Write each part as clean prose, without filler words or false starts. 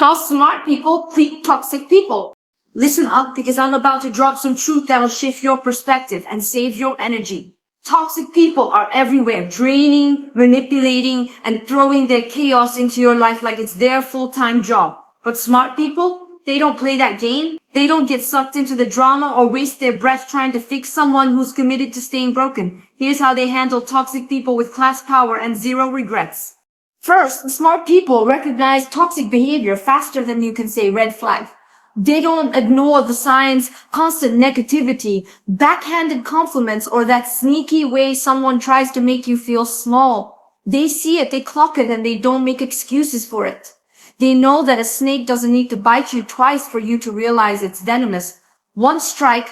How smart people treat toxic people. Listen up because I'm about to drop some truth that will shift your perspective and save your energy. Toxic people are everywhere, draining, manipulating, and throwing their chaos into your life like it's their full-time job. But smart people, they don't play that game. They don't get sucked into the drama or waste their breath trying to fix someone who's committed to staying broken. Here's how they handle toxic people with class power and zero regrets. First, smart people recognize toxic behavior faster than you can say red flag. They don't ignore the signs, constant negativity, backhanded compliments, or that sneaky way someone tries to make you feel small. They see it, they clock it, and they don't make excuses for it. They know that a snake doesn't need to bite you twice for you to realize it's venomous. One strike,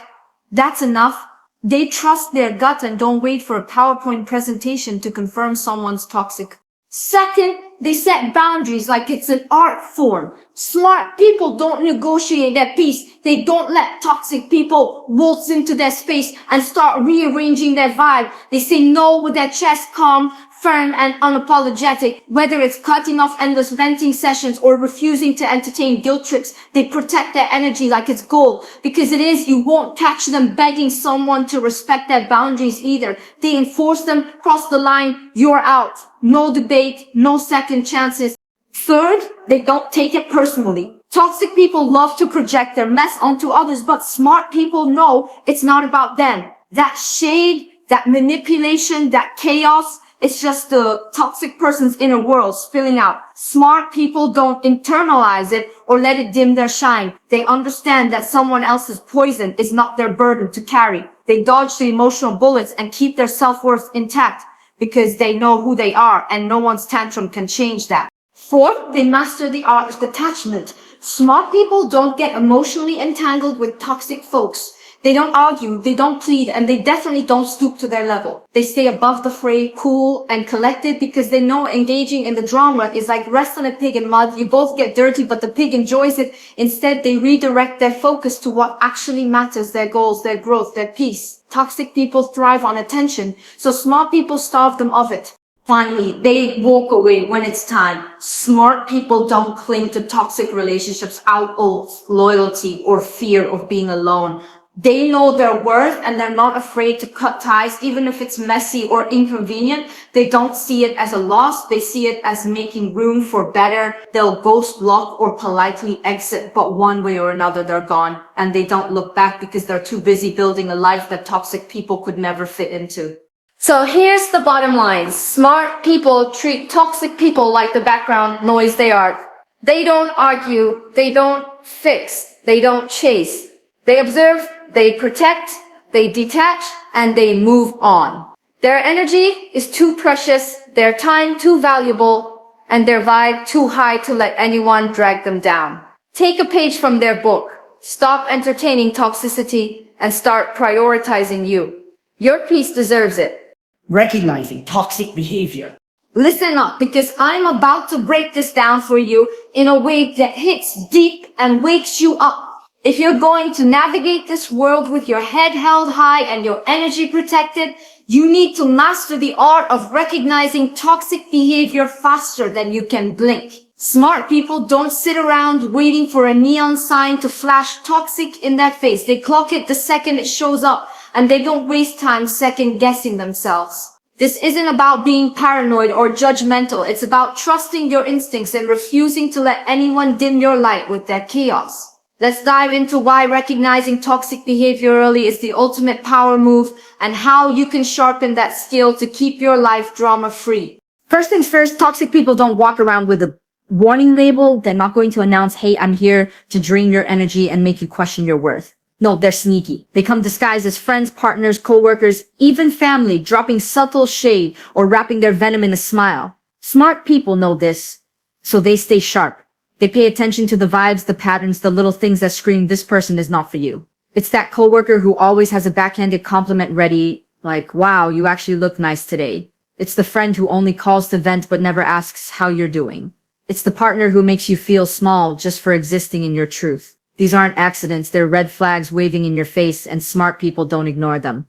that's enough. They trust their gut and don't wait for a PowerPoint presentation to confirm someone's toxic. Second, they set boundaries like it's an art form. Smart people don't negotiate their peace. They don't let toxic people waltz into their space and start rearranging their vibe. They say no with their chest calm, firm, and unapologetic. Whether it's cutting off endless venting sessions or refusing to entertain guilt trips, they protect their energy like it's gold. Because it is, you won't catch them begging someone to respect their boundaries either. They enforce them, cross the line, you're out. No debate, no second chances. Third, they don't take it personally. Toxic people love to project their mess onto others, but smart people know it's not about them. That shade, that manipulation, that chaos, it's just the toxic person's inner world spilling out. Smart people don't internalize it or let it dim their shine. They understand that someone else's poison is not their burden to carry. They dodge the emotional bullets and keep their self-worth intact because they know who they are and no one's tantrum can change that. Fourth, they master the art of detachment. Smart people don't get emotionally entangled with toxic folks. They don't argue, they don't plead, and they definitely don't stoop to their level. They stay above the fray, cool and collected, because they know engaging in the drama is like wrestling a pig in mud. You both get dirty, but the pig enjoys it. Instead, they redirect their focus to what actually matters, their goals, their growth, their peace. Toxic people thrive on attention, so smart people starve them of it. Finally, they walk away when it's time. Smart people don't cling to toxic relationships out of loyalty or fear of being alone. They know their worth and they're not afraid to cut ties, even if it's messy or inconvenient. They don't see it as a loss. They see it as making room for better. They'll ghost block or politely exit, but one way or another, they're gone. And they don't look back because they're too busy building a life that toxic people could never fit into. So here's the bottom line. Smart people treat toxic people like the background noise they are. They don't argue. They don't fix. They don't chase. They observe, they protect, they detach, and they move on. Their energy is too precious, their time too valuable, and their vibe too high to let anyone drag them down. Take a page from their book. Stop entertaining toxicity and start prioritizing you. Your peace deserves it. Recognizing toxic behavior. Listen up, because I'm about to break this down for you in a way that hits deep and wakes you up. If you're going to navigate this world with your head held high and your energy protected, you need to master the art of recognizing toxic behavior faster than you can blink. Smart people don't sit around waiting for a neon sign to flash toxic in their face. They clock it the second it shows up, and they don't waste time second guessing themselves. This isn't about being paranoid or judgmental. It's about trusting your instincts and refusing to let anyone dim your light with their chaos. Let's dive into why recognizing toxic behavior early is the ultimate power move and how you can sharpen that skill to keep your life drama-free. First things first, toxic people don't walk around with a warning label. They're not going to announce, hey, I'm here to drain your energy and make you question your worth. No, they're sneaky. They come disguised as friends, partners, co-workers, even family, dropping subtle shade or wrapping their venom in a smile. Smart people know this, so they stay sharp. They pay attention to the vibes, the patterns, the little things that scream, this person is not for you. It's that coworker who always has a backhanded compliment ready, like, wow, you actually look nice today. It's the friend who only calls to vent but never asks how you're doing. It's the partner who makes you feel small just for existing in your truth. These aren't accidents, they're red flags waving in your face, and smart people don't ignore them.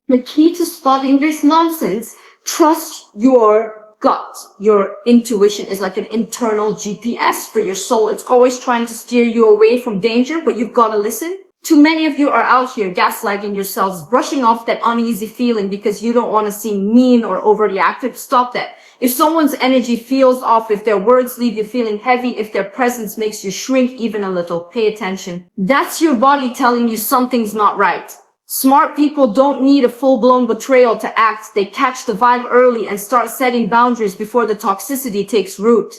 The key to spotting this nonsense, trust your gut, your intuition is like an internal GPS for your soul. It's always trying to steer you away from danger, but you've got to listen. Too many of you are out here gaslighting yourselves, brushing off that uneasy feeling because you don't want to seem mean or overreactive. Stop that. If someone's energy feels off, if their words leave you feeling heavy, if their presence makes you shrink even a little, pay attention. That's your body telling you something's not right. Smart people don't need a full-blown betrayal to act. They catch the vibe early and start setting boundaries before the toxicity takes root.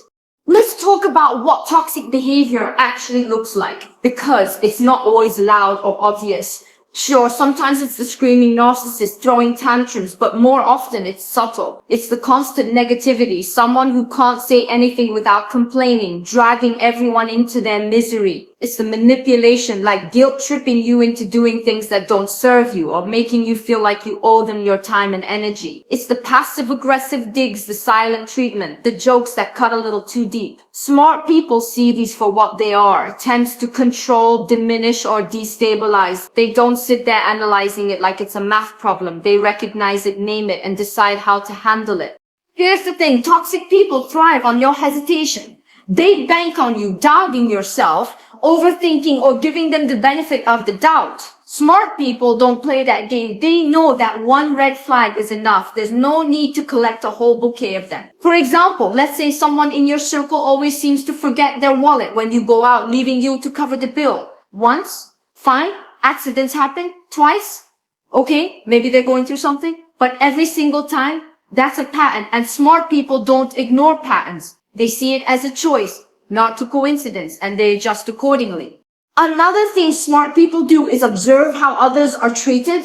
Let's talk about what toxic behavior actually looks like, because it's not always loud or obvious. Sure, sometimes it's the screaming narcissist throwing tantrums, but more often it's subtle. It's the constant negativity, someone who can't say anything without complaining, dragging everyone into their misery. It's the manipulation, like guilt tripping you into doing things that don't serve you or making you feel like you owe them your time and energy. It's the passive aggressive digs, the silent treatment, the jokes that cut a little too deep. Smart people see these for what they are, attempts to control, diminish, or destabilize. They don't sit there analyzing it like it's a math problem. They recognize it, name it, and decide how to handle it. Here's the thing, toxic people thrive on your hesitation. They bank on you doubting yourself, overthinking, or giving them the benefit of the doubt. Smart people don't play that game. They know that one red flag is enough. There's no need to collect a whole bouquet of them. For example, let's say someone in your circle always seems to forget their wallet when you go out, leaving you to cover the bill. Once? Fine. Accidents happen. Twice? Okay, maybe they're going through something. But every single time, that's a pattern. And smart people don't ignore patterns. They see it as a choice, not a coincidence, and they adjust accordingly. Another thing smart people do is observe how others are treated.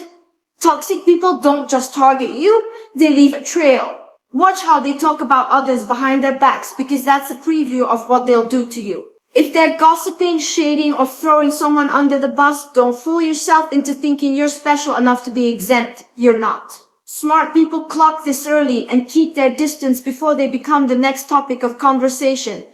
Toxic people don't just target you, they leave a trail. Watch how they talk about others behind their backs, because that's a preview of what they'll do to you. If they're gossiping, shading, or throwing someone under the bus, don't fool yourself into thinking you're special enough to be exempt. You're not. Smart people clock this early and keep their distance before they become the next topic of conversation.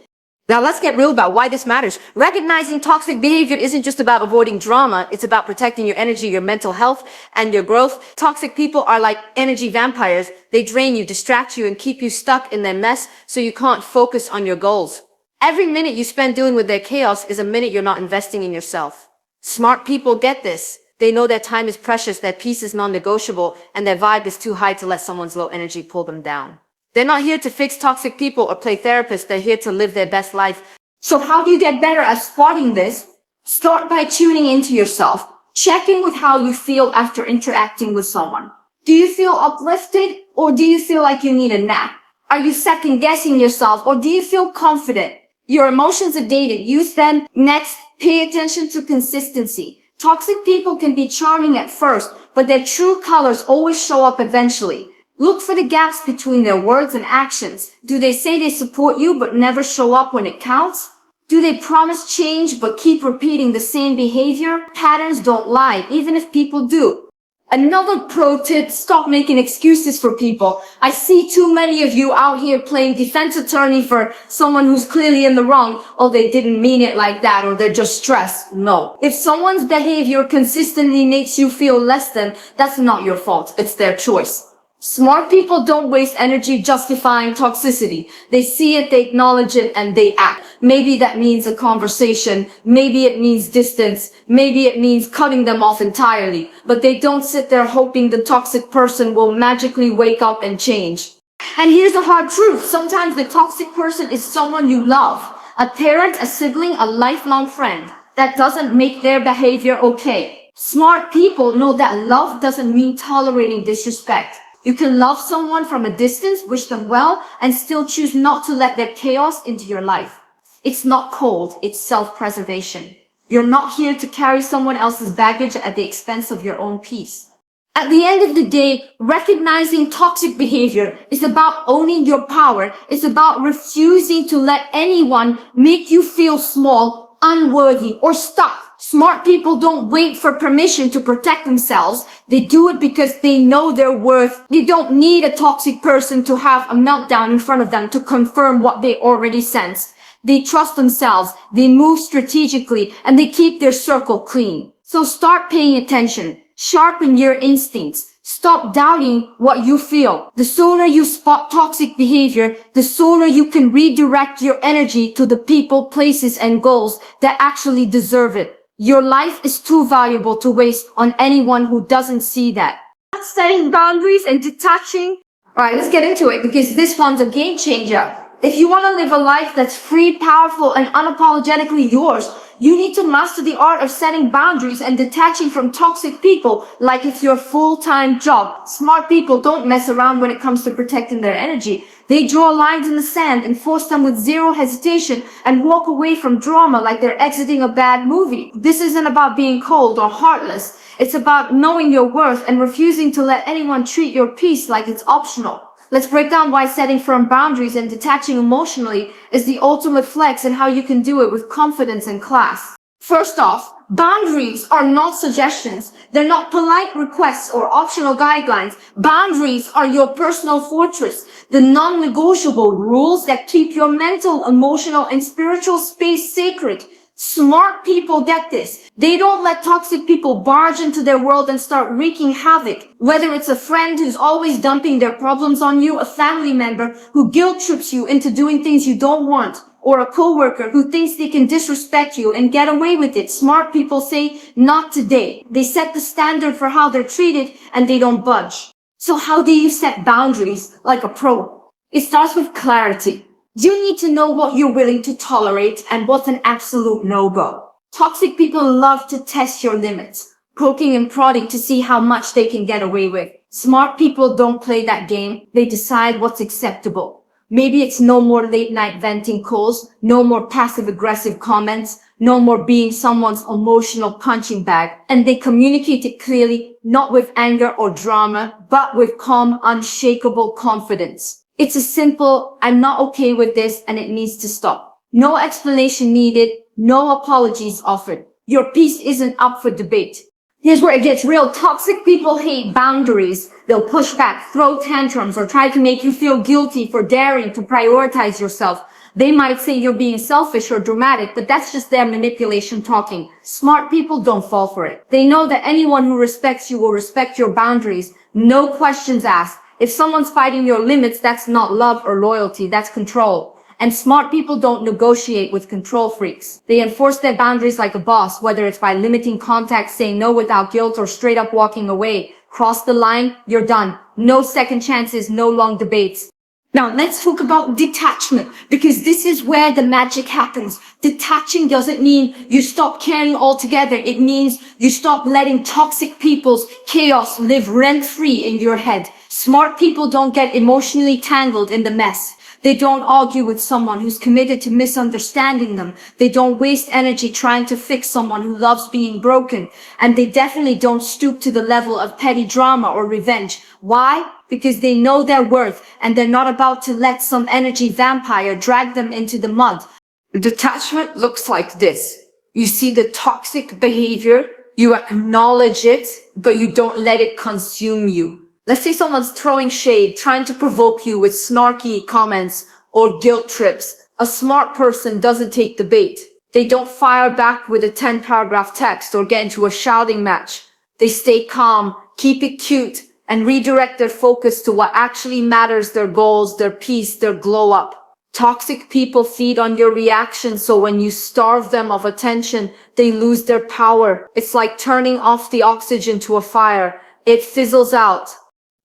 Now let's get real about why this matters. Recognizing toxic behavior isn't just about avoiding drama. It's about protecting your energy, your mental health, and your growth. Toxic people are like energy vampires. They drain you, distract you, and keep you stuck in their mess so you can't focus on your goals. Every minute you spend dealing with their chaos is a minute you're not investing in yourself. Smart people get this. They know their time is precious, their peace is non-negotiable, and their vibe is too high to let someone's low energy pull them down. They're not here to fix toxic people or play therapists. They're here to live their best life. So how do you get better at spotting this? Start by tuning into yourself. Check in with how you feel after interacting with someone. Do you feel uplifted, or do you feel like you need a nap? Are you second guessing yourself, or do you feel confident? Your emotions are dated. Use them. Next, pay attention to consistency. Toxic people can be charming at first, but their true colors always show up eventually. Look for the gaps between their words and actions. Do they say they support you but never show up when it counts? Do they promise change but keep repeating the same behavior? Patterns don't lie, even if people do. Another pro tip, stop making excuses for people. I see too many of you out here playing defense attorney for someone who's clearly in the wrong. Oh, they didn't mean it like that, or they're just stressed. No. If someone's behavior consistently makes you feel less than, that's not your fault. It's their choice. Smart people don't waste energy justifying toxicity. They see it, they acknowledge it, and they act. Maybe that means a conversation. Maybe it means distance. Maybe it means cutting them off entirely. But they don't sit there hoping the toxic person will magically wake up and change. And here's the hard truth. Sometimes the toxic person is someone you love. A parent, a sibling, a lifelong friend. That doesn't make their behavior okay. Smart people know that love doesn't mean tolerating disrespect. You can love someone from a distance, wish them well, and still choose not to let their chaos into your life. It's not cold, it's self-preservation. You're not here to carry someone else's baggage at the expense of your own peace. At the end of the day, recognizing toxic behavior is about owning your power. It's about refusing to let anyone make you feel small, unworthy, or stuck. Smart people don't wait for permission to protect themselves. They do it because they know their worth. They don't need a toxic person to have a meltdown in front of them to confirm what they already sense. They trust themselves, they move strategically, and they keep their circle clean. So start paying attention. Sharpen your instincts. Stop doubting what you feel. The sooner you spot toxic behavior, the sooner you can redirect your energy to the people, places, and goals that actually deserve it. Your life is too valuable to waste on anyone who doesn't see that. Setting boundaries and detaching. Alright, let's get into it because this one's a game changer. If you want to live a life that's free, powerful, and unapologetically yours, you need to master the art of setting boundaries and detaching from toxic people like it's your full-time job. Smart people don't mess around when it comes to protecting their energy. They draw lines in the sand, enforce them with zero hesitation, and walk away from drama like they're exiting a bad movie. This isn't about being cold or heartless. It's about knowing your worth and refusing to let anyone treat your peace like it's optional. Let's break down why setting firm boundaries and detaching emotionally is the ultimate flex and how you can do it with confidence and class. First off, boundaries are not suggestions. They're not polite requests or optional guidelines. Boundaries are your personal fortress, the non-negotiable rules that keep your mental, emotional, and spiritual space sacred. Smart people get this. They don't let toxic people barge into their world and start wreaking havoc. Whether it's a friend who's always dumping their problems on you, a family member who guilt trips you into doing things you don't want, or a coworker who thinks they can disrespect you and get away with it. Smart people say, not today. They set the standard for how they're treated and they don't budge. So how do you set boundaries like a pro? It starts with clarity. You need to know what you're willing to tolerate and what's an absolute no-go. Toxic people love to test your limits, poking and prodding to see how much they can get away with. Smart people don't play that game. They decide what's acceptable. Maybe it's no more late night venting calls, no more passive aggressive comments, no more being someone's emotional punching bag. And they communicate it clearly, not with anger or drama, but with calm, unshakable confidence. It's a simple, I'm not okay with this and it needs to stop. No explanation needed, no apologies offered. Your peace isn't up for debate. Here's where it gets real. Toxic people hate boundaries. They'll push back, throw tantrums, or try to make you feel guilty for daring to prioritize yourself. They might say you're being selfish or dramatic, but that's just their manipulation talking. Smart people don't fall for it. They know that anyone who respects you will respect your boundaries. No questions asked. If someone's fighting your limits, that's not love or loyalty, that's control. And smart people don't negotiate with control freaks. They enforce their boundaries like a boss, whether it's by limiting contact, saying no without guilt, or straight up walking away. Cross the line, you're done. No second chances, no long debates. Now let's talk about detachment, because this is where the magic happens. Detaching doesn't mean you stop caring altogether. It means you stop letting toxic people's chaos live rent-free in your head. Smart people don't get emotionally tangled in the mess. They don't argue with someone who's committed to misunderstanding them. They don't waste energy trying to fix someone who loves being broken. And they definitely don't stoop to the level of petty drama or revenge. Why? Because they know their worth and they're not about to let some energy vampire drag them into the mud. Detachment looks like this. You see the toxic behavior, you acknowledge it, but you don't let it consume you. Let's say someone's throwing shade, trying to provoke you with snarky comments or guilt trips. A smart person doesn't take the bait. They don't fire back with a 10-paragraph text or get into a shouting match. They stay calm, keep it cute, and redirect their focus to what actually matters, their goals, their peace, their glow up. Toxic people feed on your reaction, so when you starve them of attention, they lose their power. It's like turning off the oxygen to a fire. It fizzles out.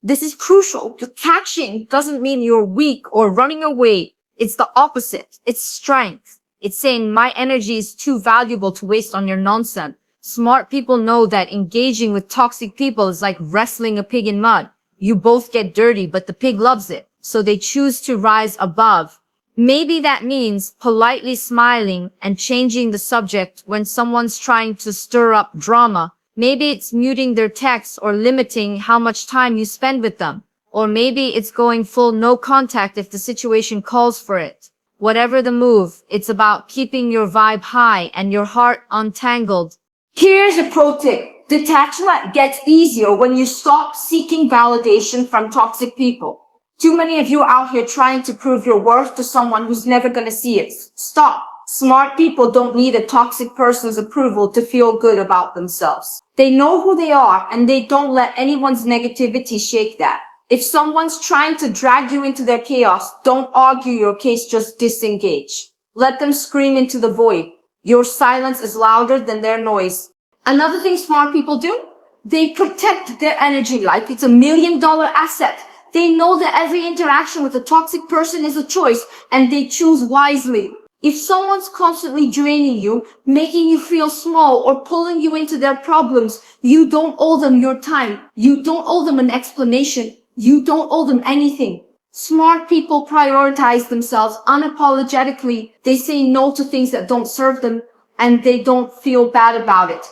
This is crucial. Detaching doesn't mean you're weak or running away. It's the opposite. It's strength. It's saying my energy is too valuable to waste on your nonsense. Smart people know that engaging with toxic people is like wrestling a pig in mud. You both get dirty, but the pig loves it. So they choose to rise above. Maybe that means politely smiling and changing the subject when someone's trying to stir up drama. Maybe it's muting their texts or limiting how much time you spend with them. Or maybe it's going full no contact if the situation calls for it. Whatever the move, it's about keeping your vibe high and your heart untangled. Here's a pro tip. Detachment gets easier when you stop seeking validation from toxic people. Too many of you are out here trying to prove your worth to someone who's never gonna see it. Stop. Smart people don't need a toxic person's approval to feel good about themselves. They know who they are and they don't let anyone's negativity shake that. If someone's trying to drag you into their chaos, don't argue your case, just disengage. Let them scream into the void. Your silence is louder than their noise. Another thing smart people do, they protect their energy like it's $1 million asset. They know that every interaction with a toxic person is a choice and they choose wisely. If someone's constantly draining you, making you feel small or pulling you into their problems, you don't owe them your time. You don't owe them an explanation. You don't owe them anything. Smart people prioritize themselves unapologetically. They say no to things that don't serve them and they don't feel bad about it.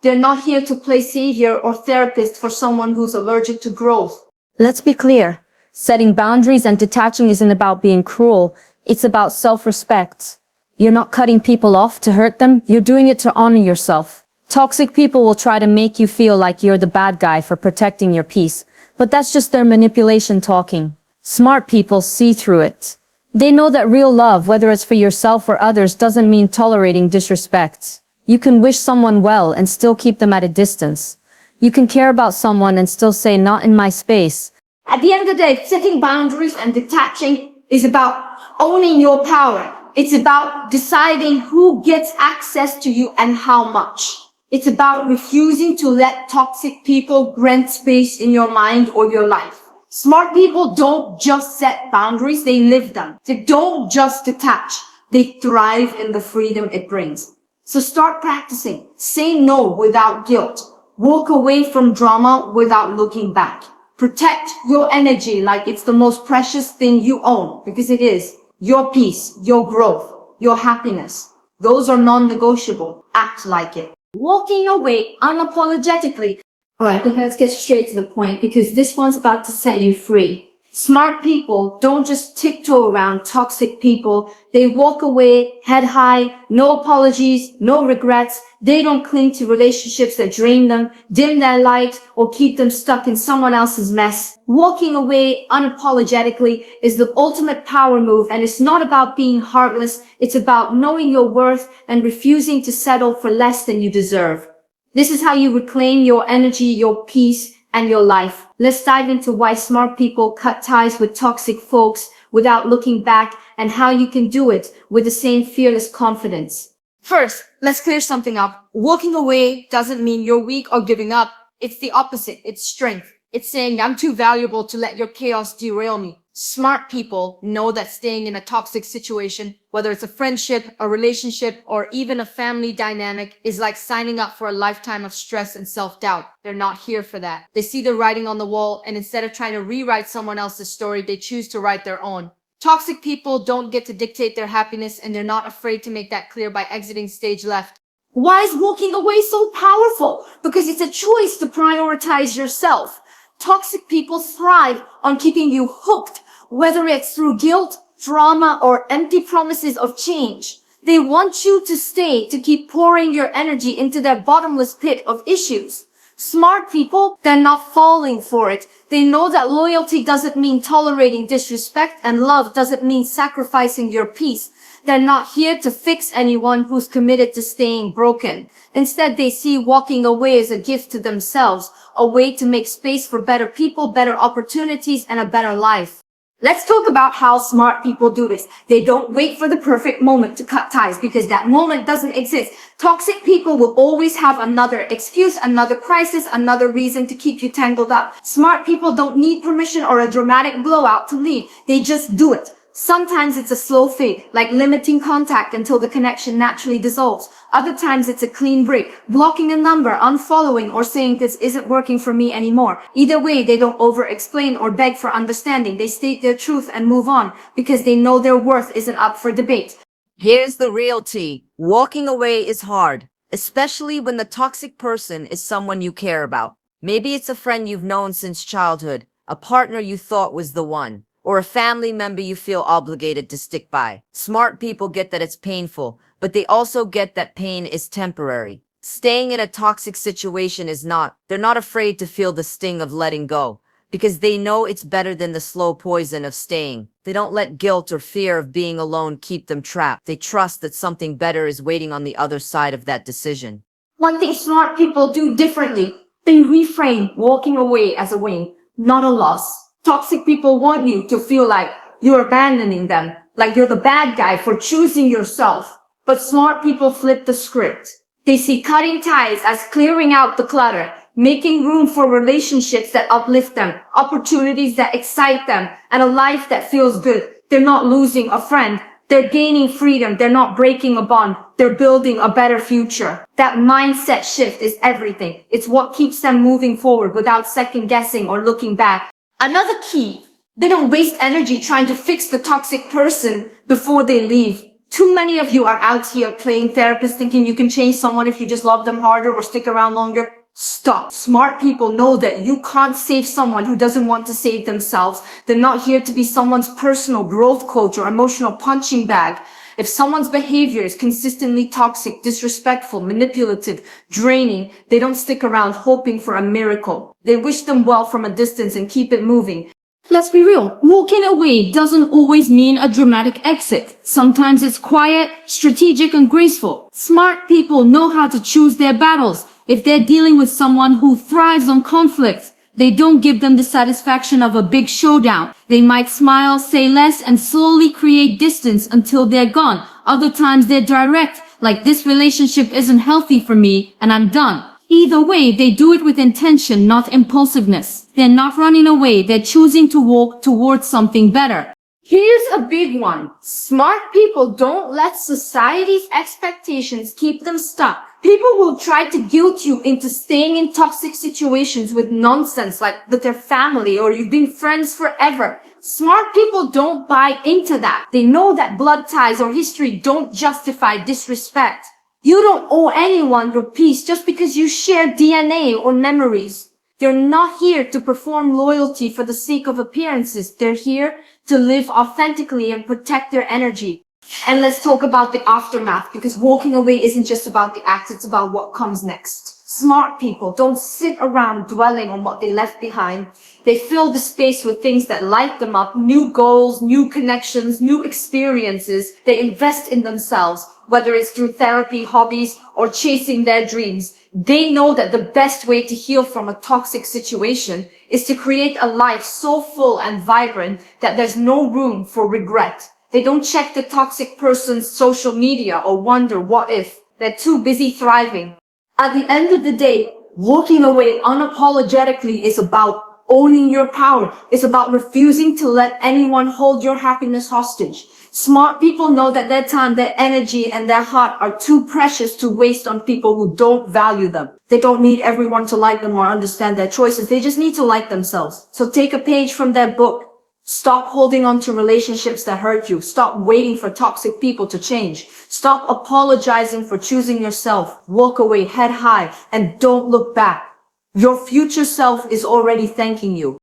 They're not here to play savior or therapist for someone who's allergic to growth. Let's be clear. Setting boundaries and detaching isn't about being cruel. It's about self-respect. You're not cutting people off to hurt them. You're doing it to honor yourself. Toxic people will try to make you feel like you're the bad guy for protecting your peace, but that's just their manipulation talking. Smart people see through it. They know that real love, whether it's for yourself or others, doesn't mean tolerating disrespect. You can wish someone well and still keep them at a distance. You can care about someone and still say, not in my space. At the end of the day, setting boundaries and detaching is about owning your power. It's about deciding who gets access to you and how much. It's about refusing to let toxic people rent space in your mind or your life. Smart people don't just set boundaries, they live them. They don't just detach, they thrive in the freedom it brings. So start practicing. Say no without guilt. Walk away from drama without looking back. Protect your energy like it's the most precious thing you own, because it is. Your peace, your growth, your happiness. Those are non-negotiable. Act like it. Walking away unapologetically. Alright, let's get straight to the point because this one's about to set you free. Smart people don't just tiptoe around toxic people. They walk away head high, no apologies, no regrets. They don't cling to relationships that drain them, dim their light, or keep them stuck in someone else's mess. Walking away unapologetically is the ultimate power move, and it's not about being heartless. It's about knowing your worth and refusing to settle for less than you deserve. This is how you reclaim your energy, your peace, and your life. Let's dive into why smart people cut ties with toxic folks without looking back and how you can do it with the same fearless confidence. First, let's clear something up. Walking away doesn't mean you're weak or giving up. It's the opposite. It's strength. It's saying I'm too valuable to let your chaos derail me. Smart people know that staying in a toxic situation, whether it's a friendship, a relationship, or even a family dynamic, is like signing up for a lifetime of stress and self-doubt. They're not here for that. They see the writing on the wall, and instead of trying to rewrite someone else's story, they choose to write their own. Toxic people don't get to dictate their happiness, and they're not afraid to make that clear by exiting stage left. Why is walking away so powerful? Because it's a choice to prioritize yourself. Toxic people thrive on keeping you hooked, whether it's through guilt, drama, or empty promises of change. They want you to stay, to keep pouring your energy into their bottomless pit of issues. Smart people, they're not falling for it. They know that loyalty doesn't mean tolerating disrespect and love doesn't mean sacrificing your peace. They're not here to fix anyone who's committed to staying broken. Instead, they see walking away as a gift to themselves, a way to make space for better people, better opportunities, and a better life. Let's talk about how smart people do this. They don't wait for the perfect moment to cut ties because that moment doesn't exist. Toxic people will always have another excuse, another crisis, another reason to keep you tangled up. Smart people don't need permission or a dramatic blowout to leave. They just do it. Sometimes it's a slow fade, like limiting contact until the connection naturally dissolves. Other times it's a clean break, blocking a number, unfollowing, or saying this isn't working for me anymore. Either way, they don't over-explain or beg for understanding. They state their truth and move on because they know their worth isn't up for debate. Here's the real tea. Walking away is hard, especially when the toxic person is someone you care about. Maybe it's a friend you've known since childhood, a partner you thought was the one, or a family member you feel obligated to stick by. Smart people get that it's painful, but they also get that pain is temporary. Staying in a toxic situation is not. They're not afraid to feel the sting of letting go. because they know it's better than the slow poison of staying. They don't let guilt or fear of being alone keep them trapped. They trust that something better is waiting on the other side of that decision. One thing smart people do differently, they reframe walking away as a win, not a loss. Toxic people want you to feel like you're abandoning them, like you're the bad guy for choosing yourself. But smart people flip the script. They see cutting ties as clearing out the clutter, making room for relationships that uplift them, opportunities that excite them, and a life that feels good. They're not losing a friend. They're gaining freedom. They're not breaking a bond. They're building a better future. That mindset shift is everything. It's what keeps them moving forward without second guessing or looking back. Another key, they don't waste energy trying to fix the toxic person before they leave. Too many of you are out here playing therapist thinking you can change someone if you just love them harder or stick around longer. Stop. Smart people know that you can't save someone who doesn't want to save themselves. They're not here to be someone's personal growth coach or emotional punching bag. If someone's behavior is consistently toxic, disrespectful, manipulative, draining, they don't stick around hoping for a miracle. They wish them well from a distance and keep it moving. Let's be real. Walking away doesn't always mean a dramatic exit. Sometimes it's quiet, strategic, and graceful. Smart people know how to choose their battles. If they're dealing with someone who thrives on conflict, they don't give them the satisfaction of a big showdown. They might smile, say less, and slowly create distance until they're gone. Other times they're direct, like this relationship isn't healthy for me, and I'm done. Either way, they do it with intention, not impulsiveness. They're not running away, they're choosing to walk towards something better. Here's a big one. Smart people don't let society's expectations keep them stuck. People will try to guilt you into staying in toxic situations with nonsense like with their family or you've been friends forever. Smart people don't buy into that. They know that blood ties or history don't justify disrespect. You don't owe anyone your peace just because you share DNA or memories. They're not here to perform loyalty for the sake of appearances. They're here to live authentically and protect their energy. And let's talk about the aftermath, because walking away isn't just about the act, it's about what comes next. Smart people don't sit around dwelling on what they left behind. They fill the space with things that light them up, new goals, new connections, new experiences. They invest in themselves, whether it's through therapy, hobbies, or chasing their dreams. They know that the best way to heal from a toxic situation is to create a life so full and vibrant that there's no room for regret. They don't check the toxic person's social media or wonder what if. They're too busy thriving. At the end of the day, walking away unapologetically is about owning your power. It's about refusing to let anyone hold your happiness hostage. Smart people know that their time, their energy, and their heart are too precious to waste on people who don't value them. They don't need everyone to like them or understand their choices. They just need to like themselves. So take a page from their book. Stop holding on to relationships that hurt you. Stop waiting for toxic people to change. Stop apologizing for choosing yourself. Walk away head high and don't look back. Your future self is already thanking you.